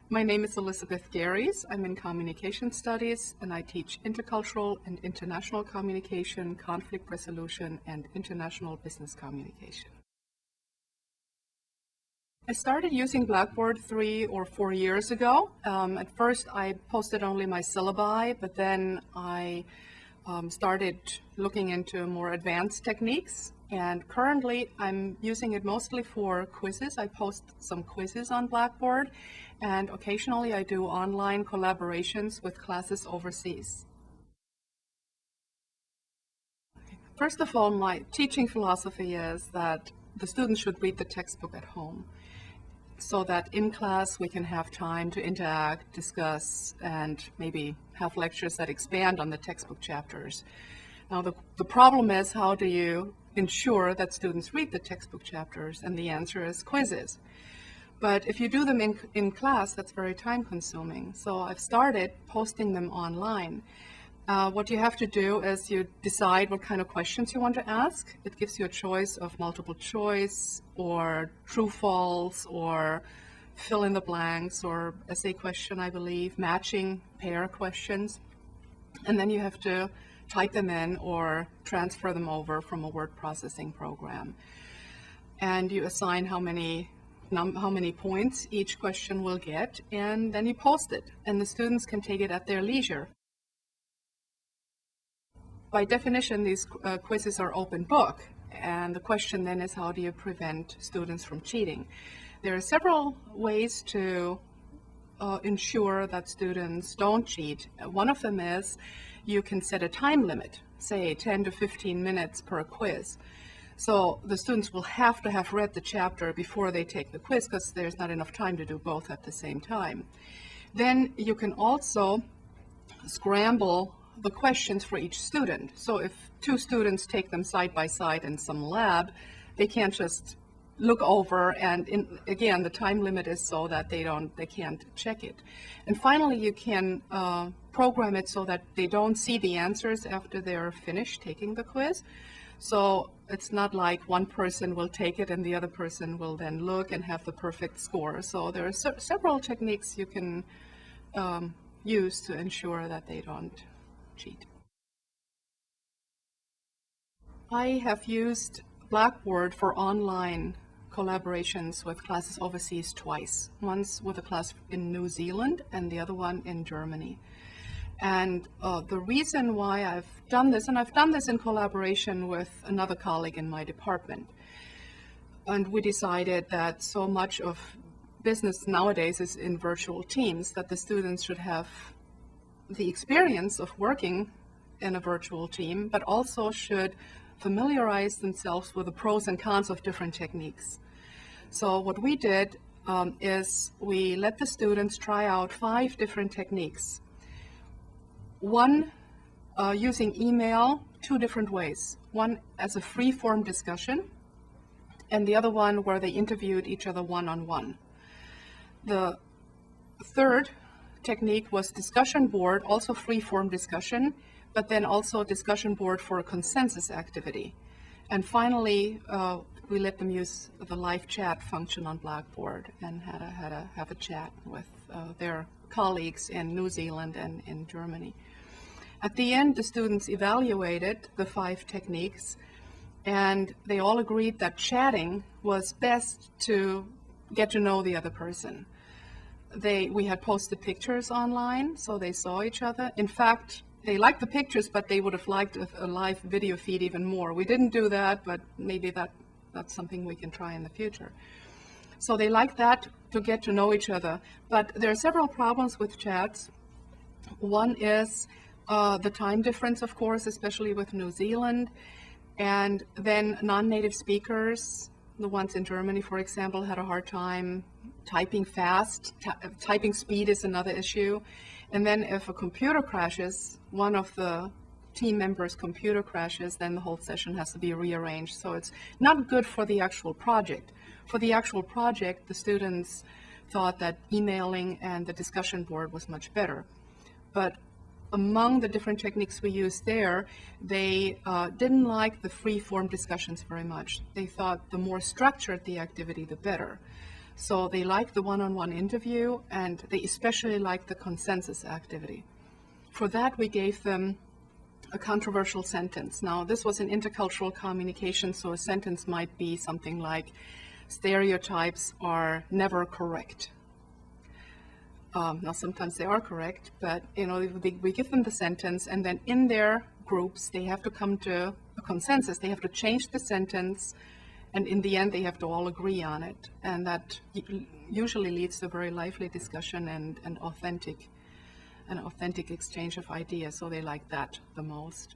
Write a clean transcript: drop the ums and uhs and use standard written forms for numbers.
My name is Elizabeth Garies. I'm in Communication Studies, and I teach intercultural and international communication, conflict resolution, and international business communication. I started using Blackboard 3 or 4 years ago. At first, I posted only my syllabi, but then I started looking into more advanced techniques. And currently, I'm using it mostly for quizzes. I post some quizzes on Blackboard, and occasionally I do online collaborations with classes overseas. First of all, my teaching philosophy is that the students should read the textbook at home, so that in class we can have time to interact, discuss, and maybe have lectures that expand on the textbook chapters. Now, the problem is, how do you ensure that students read the textbook chapters? And the answer is quizzes. But if you do them in class, that's very time consuming. So I've started posting them online. What you have to do is you decide what kind of questions you want to ask. It gives you a choice of multiple choice or true false or fill in the blanks or essay question, I believe, matching pair questions. And then you have to type them in or transfer them over from a word processing program. And you assign how many points each question will get, and then you post it, and the students can take it at their leisure. By definition, these quizzes are open book, and the question then is, how do you prevent students from cheating? There are several ways to ensure that students don't cheat. One of them is you can set a time limit, say 10 to 15 minutes per quiz. So the students will have to have read the chapter before they take the quiz, because there's not enough time to do both at the same time. Then you can also scramble the questions for each student. So if two students take them side by side in some lab, they can't just look over, and again, the time limit is so that they can't check it. And finally, you can program it so that they don't see the answers after they're finished taking the quiz. So it's not like one person will take it and the other person will then look and have the perfect score. So there are several techniques you can use to ensure that they don't cheat. I have used Blackboard for online collaborations with classes overseas twice. Once with a class in New Zealand and the other one in Germany. And the reason why I've done this, and I've done this in collaboration with another colleague in my department, and we decided that so much of business nowadays is in virtual teams, that the students should have the experience of working in a virtual team, but also should familiarize themselves with the pros and cons of different techniques. So what we did is we let the students try out 5 different techniques. One using email 2 different ways. One as a free-form discussion, and the other one where they interviewed each other one-on-one. The third technique was discussion board, also free-form discussion, but then also discussion board for a consensus activity. And finally, we let them use the live chat function on Blackboard and had to have a chat with their colleagues in New Zealand and in Germany. At the end, the students evaluated the 5 techniques, and they all agreed that chatting was best to get to know the other person. We had posted pictures online, so they saw each other. In fact, they liked the pictures, but they would have liked a live video feed even more. We didn't do that, but maybe that's something we can try in the future. So they like that to get to know each other. But there are several problems with chats. One is the time difference, of course, especially with New Zealand. And then non-native speakers, the ones in Germany, for example, had a hard time typing fast. Typing speed is another issue. And then if a computer crashes, one of the team members' computer crashes, then the whole session has to be rearranged. So it's not good for the actual project. For the actual project, the students thought that emailing and the discussion board was much better. But among the different techniques we used there, they didn't like the free-form discussions very much. They thought the more structured the activity, the better. So they like the one-on-one interview, and they especially like the consensus activity. For that, we gave them a controversial sentence. Now, this was in intercultural communication, so a sentence might be something like, stereotypes are never correct. Now, sometimes they are correct, but we give them the sentence, and then in their groups, they have to come to a consensus. They have to change the sentence, and in the end, they have to all agree on it. And that usually leads to a very lively discussion and an authentic exchange of ideas. So they like that the most.